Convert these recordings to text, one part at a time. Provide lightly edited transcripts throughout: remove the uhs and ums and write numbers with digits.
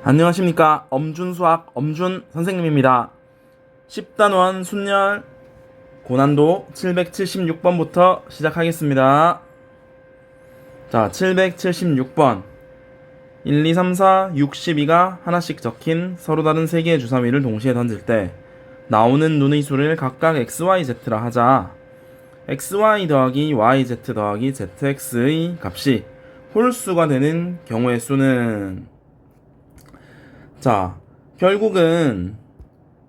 안녕하십니까. 엄준수학 엄준 선생님입니다. 10단원 순열 고난도 776번부터 시작하겠습니다. 자, 776번 1, 2, 3, 4, 62가 하나씩 적힌 서로 다른 3개의 주사위를 동시에 던질 때 나오는 눈의 수를 각각 XYZ라 하자. XY 더하기 YZ 더하기 ZX의 값이 홀수가 되는 경우의 수는, 자, 결국은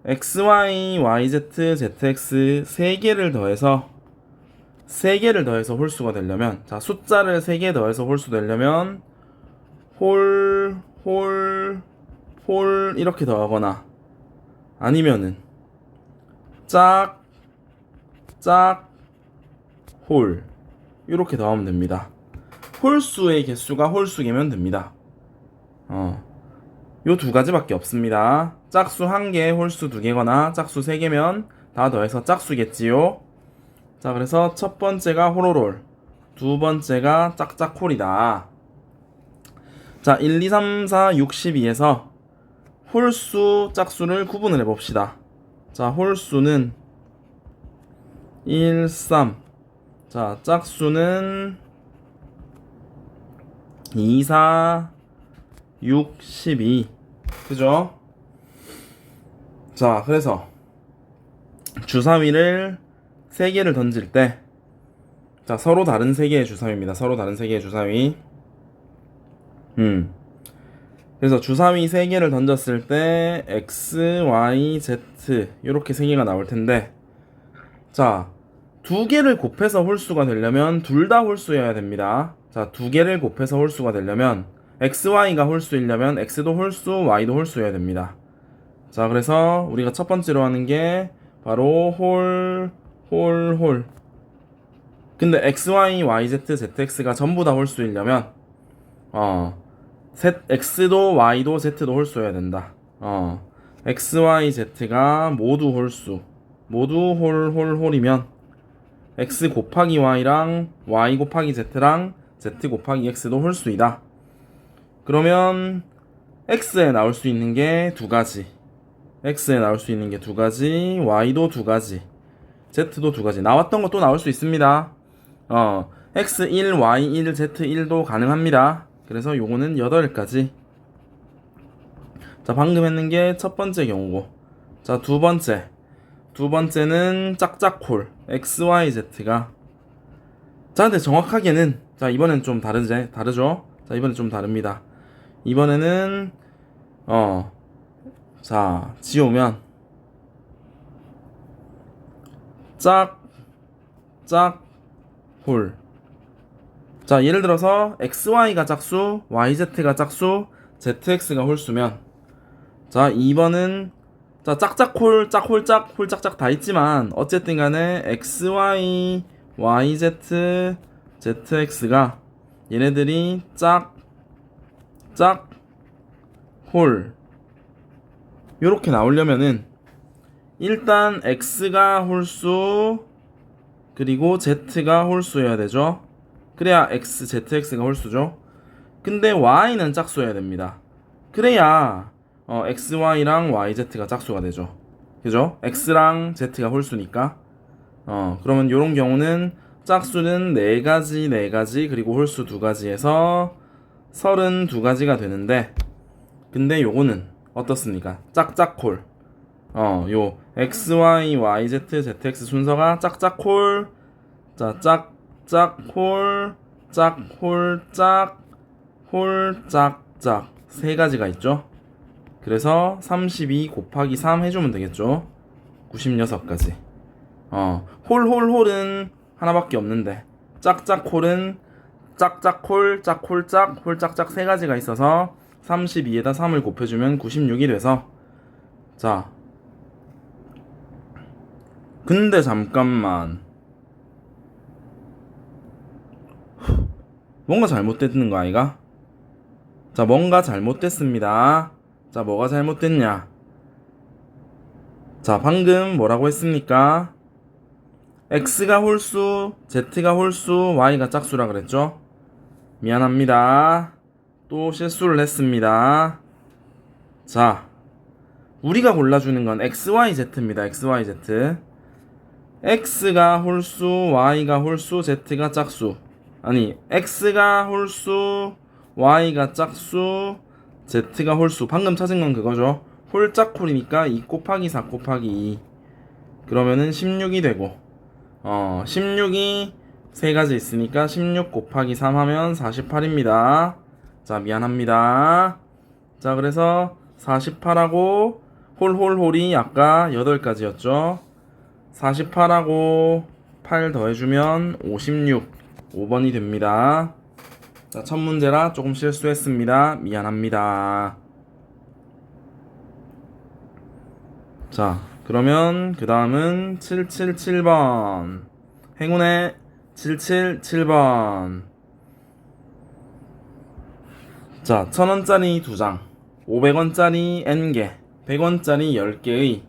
XY, YZ, ZX 3개를 더해서 홀수가 되려면, 자, 숫자를 3개 더해서 홀수 되려면 홀 이렇게 더하거나 아니면은 짝 홀 이렇게 더하면 됩니다. 홀수의 개수가 홀수개면 됩니다. 요 두 가지밖에 없습니다. 짝수 1개, 홀수 2개거나 짝수 3개면 다 더해서 짝수겠지요. 자, 그래서 첫 번째가 홀홀홀, 두 번째가 짝짝홀이다. 자, 1, 2, 3, 4, 62에서 홀수, 짝수를 구분을 해봅시다. 자, 홀수는 1, 3. 자, 짝수는 2, 4, 6, 12. 그죠? 자, 그래서 주사위를 3개를 던질 때, 자, 서로 다른 3개의 주사위입니다. 서로 다른 3개의 주사위. 그래서 주사위 3개를 던졌을 때 X, Y, Z 이렇게 3개가 나올 텐데, 자, 2개를 곱해서 홀수가 되려면 둘 다 홀수여야 됩니다. 자, 2개를 곱해서 홀수가 되려면 XY가 홀수이려면 X도 홀수, Y도 홀수여야 됩니다. 자, 그래서 우리가 첫 번째로 하는 게 바로 홀. 근데 XY, YZ, ZX가 전부 다 홀수이려면 X도 Y도 Z도 홀수여야 된다. X, Y, Z가 모두 홀수, 모두 홀이면 X 곱하기 Y랑 Y 곱하기 Z랑 Z 곱하기 X도 홀수이다. 그러면 X에 나올 수 있는 게 2가지, X에 나올 수 있는 게 2가지, Y도 2가지, Z도 2가지. 나왔던 것도 나올 수 있습니다. X1, Y1, Z1도 가능합니다. 그래서 요거는 8가지. 자, 방금 했는 게 첫 번째 경우고, 자, 두 번째는 짝짝홀 XYZ가, 자, 근데 정확하게는, 자, 이번엔 좀 다르죠? 자, 이번엔 좀 다릅니다. 이번에는 자, 지우면 짝홀. 자, 예를 들어서 XY가 짝수, YZ가 짝수, ZX가 홀수면, 자, 2번은, 자, 짝짝홀, 짝짝 다 있지만 어쨌든 간에 XY, YZ, ZX가 얘네들이 홀 요렇게 나오려면은 일단 X가 홀수 그리고 Z가 홀수여야 되죠. 그래야 ZX가 홀수죠. 근데 Y는 짝수여야 됩니다. 그래야 XY랑 YZ가 짝수가 되죠. 그죠? X랑 Z가 홀수니까. 그러면 요런 경우는 짝수는 4가지 그리고 홀수 2가지에서 32가지가 되는데, 근데 요거는 어떻습니까? 짝짝홀. 요 XY, YZ, ZX 순서가 짝짝홀, 자, 짝짝홀, 짝짝 3가지가 있죠. 그래서 32 곱하기 3 해주면 되겠죠. 96가지. 홀은 하나밖에 없는데, 짝짝홀은 짝짝홀, 짝홀짝, 홀짝짝 3가지가 있어서 32에다 3을 곱해주면 96이 돼서, 자, 근데 잠깐만, 뭔가 잘못됐는 거 아이가? 자, 뭔가 잘못됐습니다. 자, 뭐가 잘못됐냐? 자, 방금 뭐라고 했습니까? X가 홀수, Z가 홀수, Y가 짝수라 그랬죠? 미안합니다. 또 실수를 했습니다. 자, 우리가 골라주는 건 XYZ입니다. XYZ. X가 홀수, Y가 홀수, Z가 짝수. 아니, X가 홀수, Y가 짝수, Z가 홀수. 방금 찾은 건 그거죠. 홀짝홀이니까 2 곱하기 4 곱하기 2. 그러면은 16이 되고, 16이 세 가지 있으니까 16 곱하기 3 하면 48입니다. 자, 미안합니다. 자, 그래서 48하고 홀홀홀이 아까 8가지였죠. 48하고 8 더해주면 56. 5번이 됩니다. 자, 첫 문제라 조금 실수했습니다. 미안합니다. 자, 그러면 그 다음은 777번. 행운의 777번. 자, 1000원짜리 2장, 500원짜리 N개, 100원짜리 10개의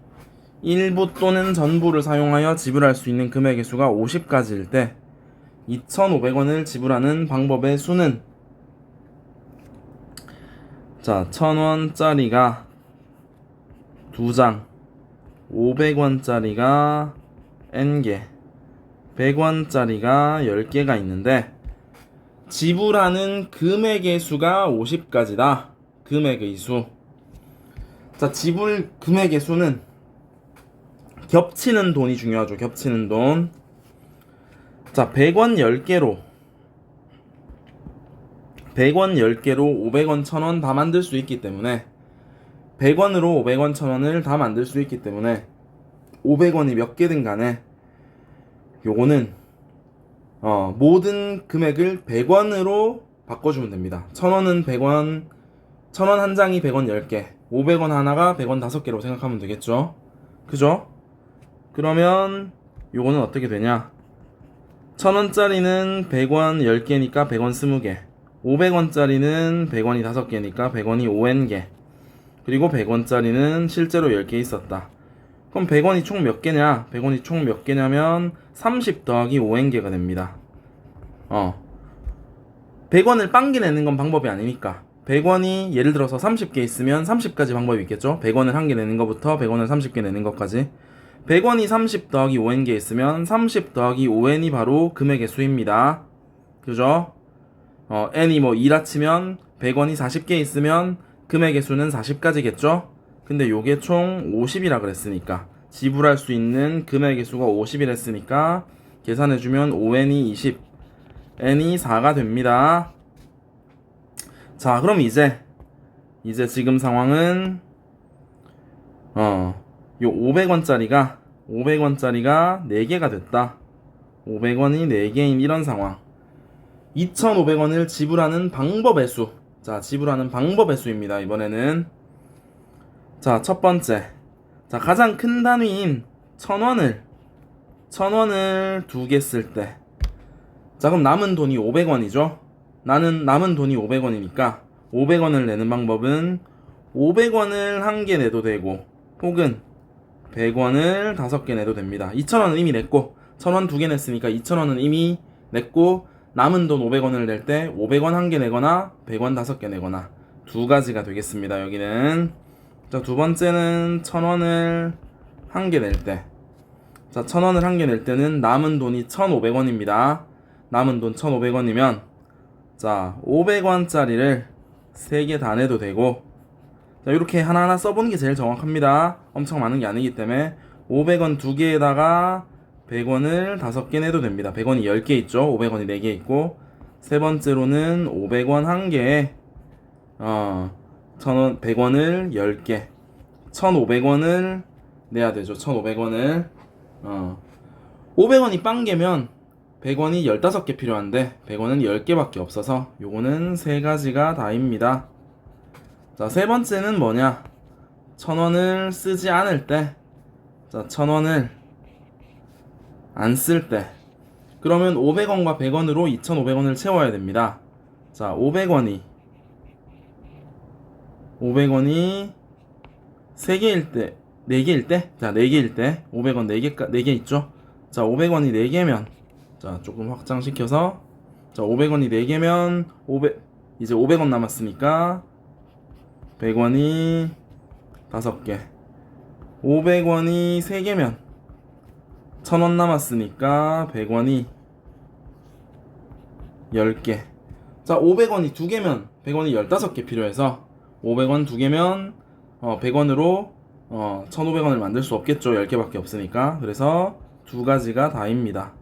일부 또는 전부를 사용하여 지불할 수 있는 금액의 수가 50가지일 때 2,500원을 지불하는 방법의 수는? 자, 1000원짜리가 2장, 500원짜리가 N개, 100원짜리가 10개가 있는데 지불하는 금액의 수가 50가지다. 금액의 수. 자, 지불 금액의 수는 겹치는 돈이 중요하죠. 겹치는 돈. 자, 100원 10개로 500원 1000원 다 만들 수 있기 때문에 100원으로 500원 1000원을 다 만들 수 있기 때문에 500원이 몇 개든 간에 요거는 모든 금액을 100원으로 바꿔주면 됩니다. 1000원은 100원, 1000원 한 장이 100원 10개, 500원 하나가 100원 5개로 생각하면 되겠죠? 그죠? 그러면 요거는 어떻게 되냐? 1000원짜리는 100원 10개니까 100원 20개, 500원짜리는 100원이 5개니까 100원이 5N개, 그리고 100원짜리는 실제로 10개 있었다. 그럼 100원이 총 몇 개냐? 100원이 총 몇 개냐면 30 더하기 5N개가 됩니다. 100원을 빵개 내는 건 방법이 아니니까 100원이 예를 들어서 30개 있으면 30가지 방법이 있겠죠? 100원을 1개 내는 것부터 100원을 30개 내는 것까지 100원이 30 더하기 5N개 있으면 30 더하기 5N이 바로 금액의 수입니다. 그죠? N이 뭐 2라 치면 100원이 40개 있으면 금액의 수는 40가지겠죠? 근데 요게 총 50이라 그랬으니까 지불할 수 있는 금액의 수가 50이라 했으니까 계산해주면 5N이 20, N이 4가 됩니다. 자, 그럼 이제 지금 상황은 요 500원짜리가 4개가 됐다. 500원이 4개인 이런 상황. 2,500원을 지불하는 방법의 수. 자, 지불하는 방법의 수입니다. 이번에는 자, 첫 번째. 자, 가장 큰 단위인 1000원을 2개 쓸 때. 자, 그럼 남은 돈이 500원이죠? 남은 돈이 500원이니까 500원을 내는 방법은 500원을 1개 내도 되고 혹은 100원을 5개 내도 됩니다. 2,000원은 이미 냈고 1000원 2개 냈으니까 2,000원은 이미 냈고 남은 돈 500원을 낼 때 500원 1개 내거나 100원 5개 내거나 두 가지가 되겠습니다. 여기는 자, 두 번째는 1000원을 1개 낼 때. 자, 1000원을 1개 낼 때는 남은 돈이 1500원입니다. 남은 돈 1500원이면 자, 500원짜리를 3개 다 내도 되고 자, 이렇게 하나하나 써보는 게 제일 정확합니다. 엄청 많은 게 아니기 때문에 500원 2개에다가 100원을 5개 내도 됩니다. 100원이 10개 있죠. 500원이 4개 있고 세 번째로는 500원 1개에 1000원, 100원을 10개 1500원을 내야 되죠. 1500원을 500원이 빵개면 100원이 15개 필요한데 100원은 10개밖에 없어서 요거는 세 가지가 다입니다. 자, 세 번째는 뭐냐? 1000원을 쓰지 않을 때. 자, 1000원을 안 쓸 때. 그러면 500원과 100원으로 2500원을 채워야 됩니다. 자, 500원이 3개일 때, 4개일 때, 자, 4개일 때, 500원 4개 있죠? 자, 500원이 4개면, 자, 조금 확장시켜서, 자, 500원이 4개면, 이제 500원 남았으니까, 100원이 5개. 500원이 3개면 1000원 남았으니까 100원이 10개. 자, 500원이 2개면 100원이 15개 필요해서 500원 2개면 100원으로 1500원을 만들 수 없겠죠. 10개밖에 없으니까. 그래서 두 가지가 다입니다.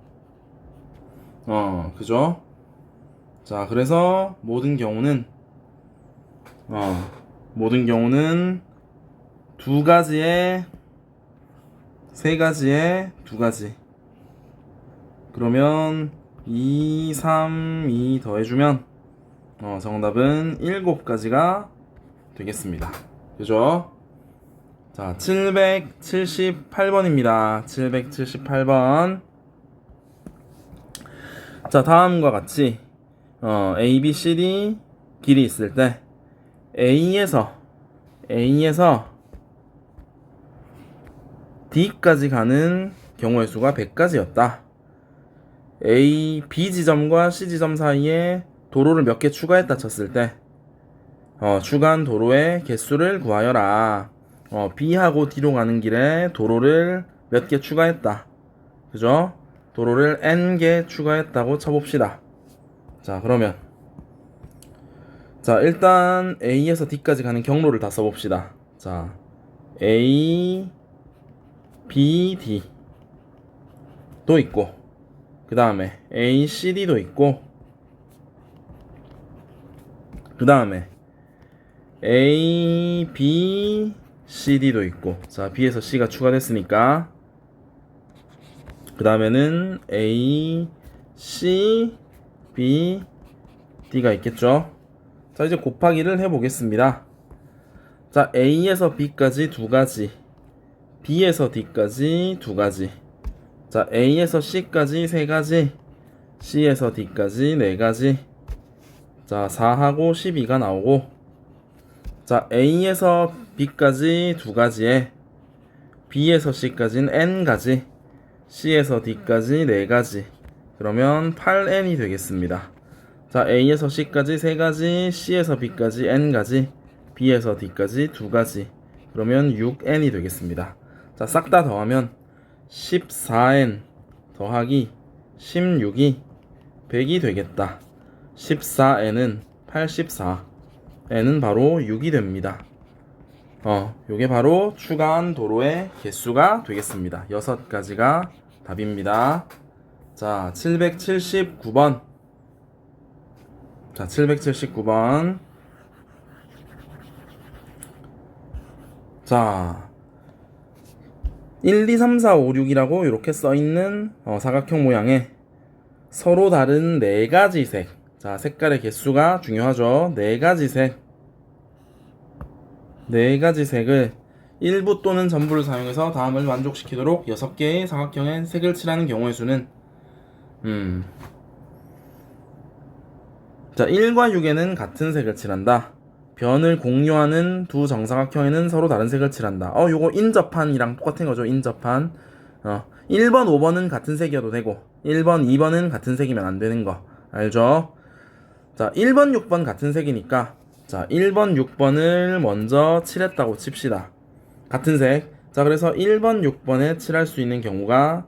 그죠? 자, 그래서 모든 경우는 두 가지에 세 가지에 두 가지. 그러면 2, 3, 2 더해주면 정답은 7가지가 되겠습니다. 그죠? 자, 778번입니다. 778번. 자, 다음과 같이 A, B, C, D 길이 있을 때 A에서 D까지 가는 경우의 수가 100가지였다. A, B 지점과 C 지점 사이에 도로를 몇 개 추가했다 쳤을 때 추가한 도로의 개수를 구하여라. B하고 D로 가는 길에 도로를 몇 개 추가했다. 그죠? 도로를 N개 추가했다고 쳐봅시다. 자, 그러면 자, 일단 A에서 D까지 가는 경로를 다 써봅시다. 자, A, B, D 도 있고, 그 다음에 A, C, D도 있고, 그 다음에 A, B, C, D도 있고. 자, B에서 C가 추가됐으니까 그 다음에는 A, C, B, D가 있겠죠. 자, 이제 곱하기를 해보겠습니다. 자, A에서 B까지 2가지, B에서 D까지 2가지, 자, A에서 C까지 3가지, C에서 D까지 4가지. 자, 4하고 12가 나오고, 자, A에서 B까지 2가지에 B에서 C까지는 N가지, C에서 D까지 4가지. 그러면 8N이 되겠습니다. 자, A에서 C까지 3가지, C에서 B까지 N가지, B에서 D까지 2가지. 그러면 6N이 되겠습니다. 자, 싹 다 더하면 14N 더하기 16이 100이 되겠다. 14N은 84, N은 바로 6이 됩니다. 요게 바로 추가한 도로의 개수가 되겠습니다. 6가지가 답입니다. 자, 779번. 자, 779번. 자, 1, 2, 3, 4, 5, 6이라고 이렇게 써있는 사각형 모양의 서로 다른 4가지 색. 자, 색깔의 개수가 중요하죠. 4가지 색. 4가지 색을 일부 또는 전부를 사용해서 다음을 만족시키도록 6개의 사각형의 색을 칠하는 경우의 수는 자, 1과 6에는 같은 색을 칠한다. 변을 공유하는 두 정사각형에는 서로 다른 색을 칠한다. 요거 인접한이랑 똑같은 거죠. 인접한. 1번, 5번은 같은 색이어도 되고 1번, 2번은 같은 색이면 안 되는 거 알죠? 자, 1번, 6번 같은 색이니까 자, 1번, 6번을 먼저 칠했다고 칩시다. 같은 색. 자, 그래서 1번, 6번에 칠할 수 있는 경우가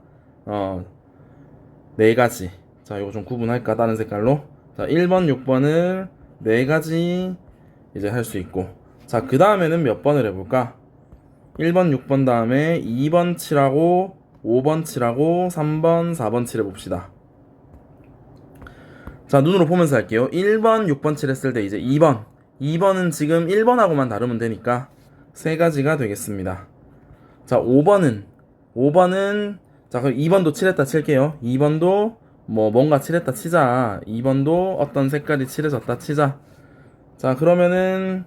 4가지. 자, 이거 좀 구분할까? 다른 색깔로. 자, 1번, 6번을 4가지 이제 할 수 있고. 자, 그 다음에는 몇 번을 해볼까? 1번, 6번 다음에 2번 칠하고 5번 칠하고 3번, 4번 칠해봅시다. 자, 눈으로 보면서 할게요. 1번, 6번 칠했을 때 이제 2번은 지금 1번하고만 다르면 되니까 3가지가 되겠습니다. 자, 5번은 자, 그럼 2번도 칠했다 칠게요. 2번도 뭔가 칠했다 치자. 2번도 어떤 색깔이 칠해졌다 치자. 자, 그러면은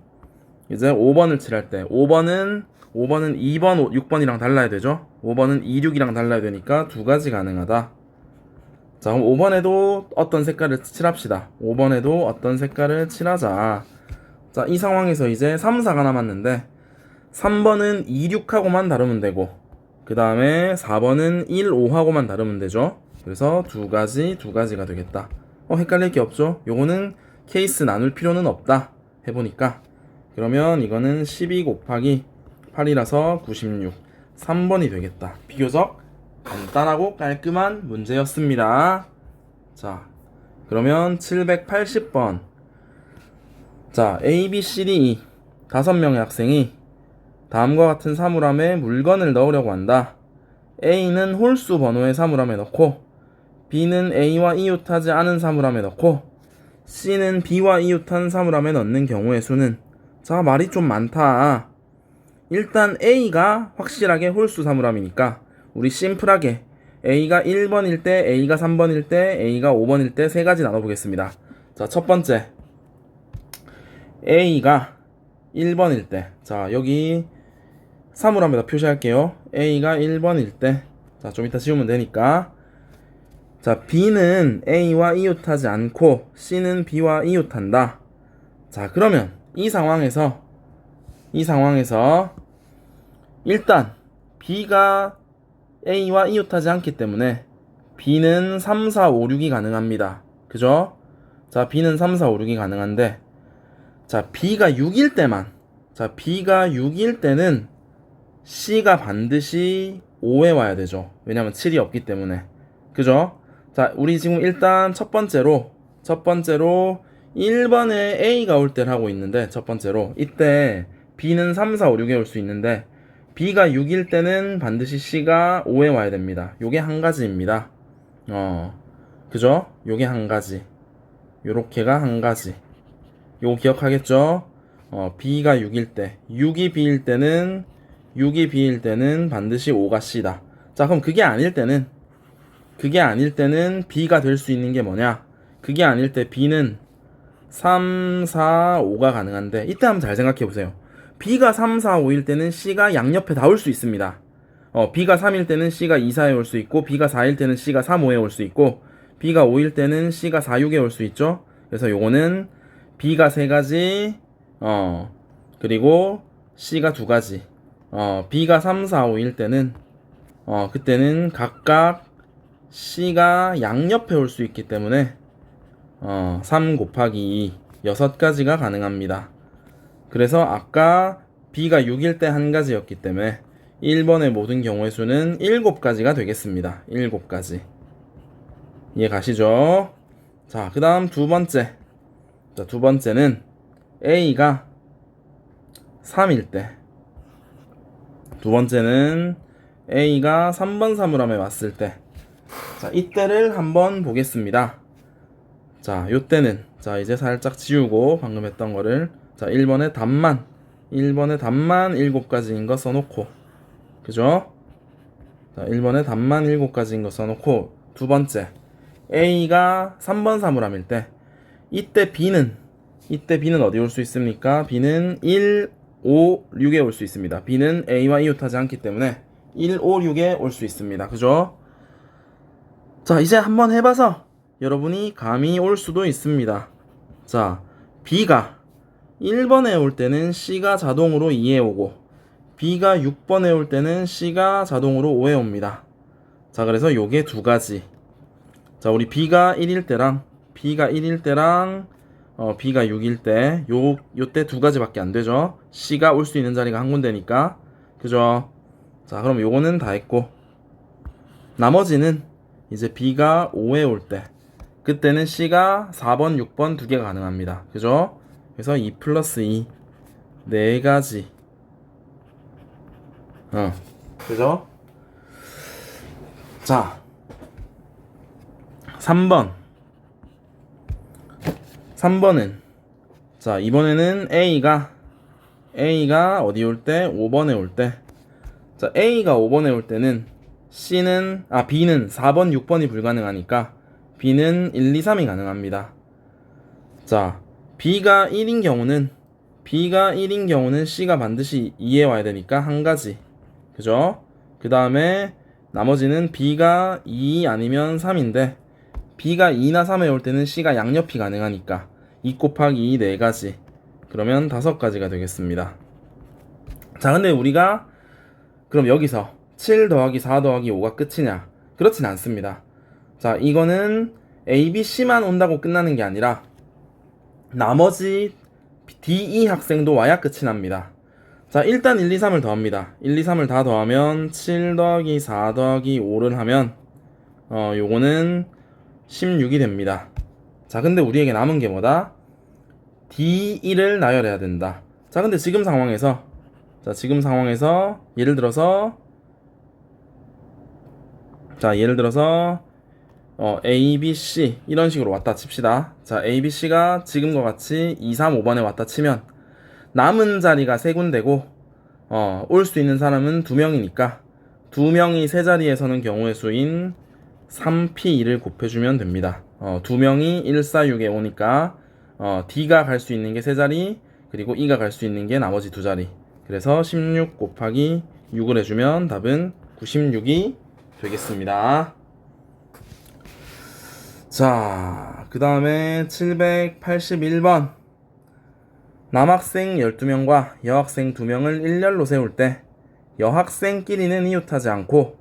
이제 5번을 칠할 때 5번은 2번, 6번이랑 달라야 되죠. 5번은 2, 6이랑 달라야 되니까 2가지 가능하다. 자, 그럼 5번에도 어떤 색깔을 칠합시다. 5번에도 어떤 색깔을 칠하자. 자, 이 상황에서 이제 3, 4가 남았는데 3번은 2, 6하고만 다르면 되고 그 다음에 4번은 1, 5하고만 다르면 되죠. 그래서 2가지가 되겠다. 헷갈릴 게 없죠. 요거는 케이스 나눌 필요는 없다 해보니까. 그러면 이거는 12 곱하기 8이라서 96. 3번이 되겠다. 비교적 간단하고 깔끔한 문제였습니다. 자, 그러면 780번. 자, A, B, C, D, E 5명의 학생이 다음과 같은 사물함에 물건을 넣으려고 한다. A는 홀수 번호의 사물함에 넣고, B는 A와 이웃하지 않은 사물함에 넣고, C는 B와 이웃한 사물함에 넣는 경우의 수는. 자, 말이 좀 많다. 일단 A가 확실하게 홀수 사물함이니까 우리 심플하게 A가 1번일 때, A가 3번일 때, A가 5번일 때 세 가지 나눠보겠습니다. 자, 첫 번째 A가 1번일 때, 자 여기 사물함에다 표시할게요. A가 1번일 때, 자 좀 이따 지우면 되니까. 자, B는 A와 이웃하지 않고 C는 B와 이웃한다. 자, 그러면 이 상황에서 일단 B가 A와 이웃하지 않기 때문에 B는 3, 4, 5, 6이 가능합니다. 그죠? 자, B는 3, 4, 5, 6이 가능한데, 자, B가 6일 때는 C가 반드시 5에 와야 되죠. 왜냐면 7이 없기 때문에. 그죠? 자, 우리 지금 일단 첫 번째로 1번에 A가 올 때를 하고 있는데, 첫 번째로 이때 B는 3, 4, 5, 6에 올 수 있는데 B가 6일 때는 반드시 C가 5에 와야 됩니다. 요게 한 가지입니다. 그죠? 요게 한 가지. 요렇게가 한 가지. 요거 기억하겠죠? B가 6일 때, 6이 B일 때는 반드시 5가 C다. 자, 그럼 그게 아닐 때는 B가 될 수 있는 게 뭐냐? 그게 아닐 때 B는 3, 4, 5가 가능한데, 이때 한번 잘 생각해 보세요. B가 3, 4, 5일 때는 C가 양옆에 다 올 수 있습니다. B가 3일 때는 C가 2, 4에 올 수 있고, B가 4일 때는 C가 3, 5에 올 수 있고, B가 5일 때는 C가 4, 6에 올 수 있죠. 그래서 요거는 B가 3가지, 그리고 C가 2가지. B가 3, 4, 5일 때는, 그때는 각각 C가 양옆에 올 수 있기 때문에, 3 곱하기 2, 6가지가 가능합니다. 그래서 아까 B가 6일 때 한 가지였기 때문에 1번의 모든 경우의 수는 7가지가 되겠습니다. 7가지. 이해 가시죠? 자, 그 다음 두 번째는 A가 3일 때, 두 번째는 A가 3번 사물함에 왔을 때, 자, 이때를 한번 보겠습니다. 자, 요때는, 자, 이제 살짝 지우고 방금 했던 거를, 자, 1번에 답만 7가지인 거 써놓고, 그죠? 자, 1번에 답만 7가지인 거 써놓고, 두 번째 A가 3번 사물함일 때, 이때 B는 어디 올 수 있습니까? B는 1, 5, 6에 올 수 있습니다. B는 A와 이웃하지 않기 때문에 1, 5, 6에 올 수 있습니다. 그죠? 자, 이제 한번 해봐서 여러분이 감이 올 수도 있습니다. 자, B가 1번에 올 때는 C가 자동으로 2에 오고, B가 6번에 올 때는 C가 자동으로 5에 옵니다. 자, 그래서 요게 2가지. 자, 우리 B가 1일 때랑 B가 6일 때, 요때 2가지밖에 안 되죠. C가 올 수 있는 자리가 한 군데니까. 그죠? 자, 그럼 요거는 다 했고, 나머지는 이제 B가 5에 올 때, 그때는 C가 4번, 6번 2개가 가능합니다. 그죠? 그래서 2 플러스 2, 4가지. 그죠? 자, 3번은, 자, 이번에는 A가 어디 올 때? 5번에 올 때. 자, A가 5번에 올 때는 B는 4번, 6번이 불가능하니까 B는 1, 2, 3이 가능합니다. 자, B가 1인 경우는 C가 반드시 2에 와야 되니까 한 가지. 그죠? 그 다음에 나머지는 B가 2 아니면 3인데, B가 2나 3에 올 때는 C가 양옆이 가능하니까 2 곱하기 2 4가지. 그러면 5가지가 되겠습니다. 자, 근데 우리가 그럼 여기서 7 더하기 4 더하기 5가 끝이냐? 그렇진 않습니다. 자, 이거는 A, B, C만 온다고 끝나는 게 아니라 나머지 D, E 학생도 와야 끝이 납니다. 자, 일단 1, 2, 3을 더합니다. 1, 2, 3을 다 더하면 7 더하기 4 더하기 5를 하면 요거는 16이 됩니다. 자, 근데 우리에게 남은 게 뭐다? D1을 나열해야 된다. 자, 근데 지금 상황에서 예를 들어서 A, B, C 이런 식으로 왔다 칩시다. 자, A, B, C가 지금과 같이 2, 3, 5번에 왔다 치면 남은 자리가 세 군데고 올 수 있는 사람은 2명이니까 2명이 세 자리에 서는 경우의 수인 3P2를 곱해주면 됩니다. 2명이 1, 4, 6에 오니까 D가 갈 수 있는 게 세 자리, 그리고 E가 갈 수 있는 게 나머지 두 자리. 그래서 16 곱하기 6을 해주면 답은 96이 되겠습니다. 자, 그 다음에 781번. 남학생 12명과 여학생 2명을 일렬로 세울 때 여학생끼리는 이웃하지 않고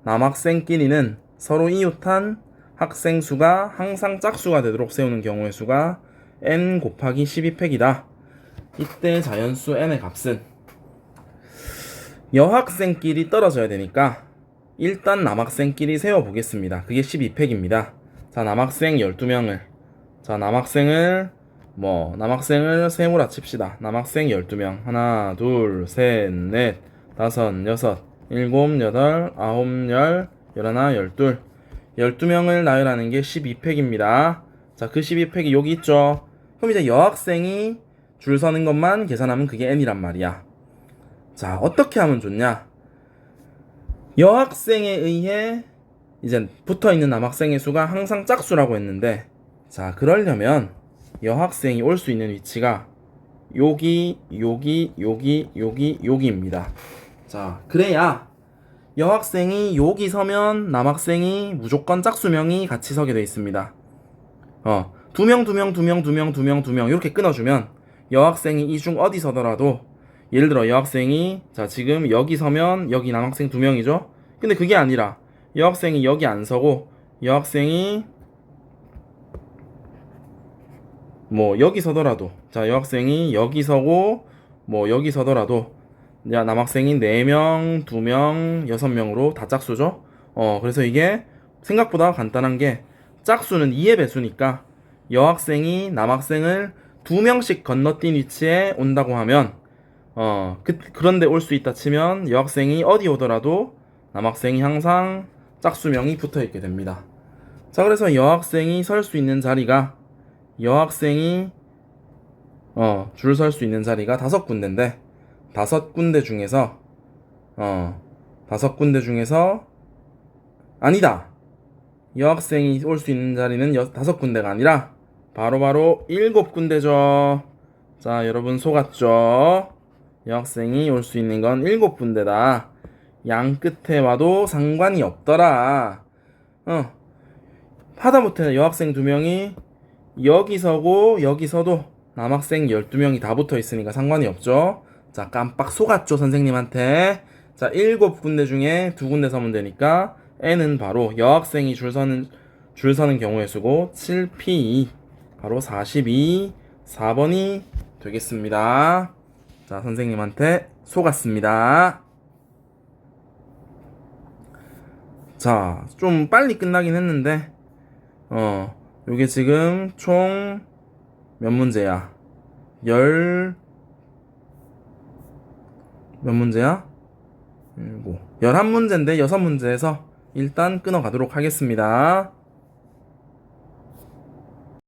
남학생끼리는 서로 이웃한 학생 수가 항상 짝수가 되도록 세우는 경우의 수가 n 곱하기 12팩이다. 이때 자연수 n의 값은 여학생끼리 떨어져야 되니까 일단 남학생끼리 세워보겠습니다. 그게 12팩입니다. 자, 남학생 12명을 남학생을 세모라 칩시다. 남학생 12명. 하나, 둘, 셋, 넷, 다섯, 여섯, 일곱, 여덟, 아홉, 열, 열하나, 열둘. 12명을 나열하는 게 12팩입니다. 자, 그 12팩이 여기 있죠. 그럼 이제 여학생이 줄 서는 것만 계산하면 그게 n이란 말이야. 자, 어떻게 하면 좋냐? 여학생에 의해 이제 붙어있는 남학생의 수가 항상 짝수라고 했는데, 자, 그러려면 여학생이 올 수 있는 위치가 여기입니다. 자, 그래야 여학생이 여기 서면 남학생이 무조건 짝수명이 같이 서게 돼 있습니다. 2명 이렇게 끊어주면 여학생이 이 중 어디 서더라도, 예를 들어 여학생이 지금 여기 서면 여기 남학생 2명이죠. 근데 그게 아니라 여학생이 여기 안 서고 여학생이 여기 서더라도, 여학생이 여기 서고 여기 서더라도 남학생이 4명, 2명, 6명으로 다 짝수죠. 그래서 이게 생각보다 간단한 게, 짝수는 2의 배수니까 여학생이 남학생을 2명씩 건너뛴 위치에 온다고 하면 그런데 올 수 있다 치면 여학생이 어디 오더라도 남학생이 항상 짝수명이 붙어있게 됩니다. 자, 그래서 여학생이 설 수 있는 자리가, 여학생이 줄 설 수 있는 자리가 5군데인데 5군데 중에서 아니다, 여학생이 올 수 있는 자리는 5군데가 아니라 바로 7군데죠. 자, 여러분 속았죠? 여학생이 올 수 있는 건 7군데다. 양 끝에 와도 상관이 없더라. 하다못해 여학생 2명이 여기 서고 여기 서도 남학생 12명이 다 붙어 있으니까 상관이 없죠. 자, 깜빡 속았죠, 선생님한테. 자, 7군데 중에 2군데 서면 되니까 n은 바로 여학생이 줄 서는 경우의 수고 7p, 바로 42, 4번이 되겠습니다. 자, 선생님한테 속았습니다. 자, 좀 빨리 끝나긴 했는데 요게 지금 총 몇 문제야? 몇 문제야? 11문제인데 6문제에서 일단 끊어가도록 하겠습니다.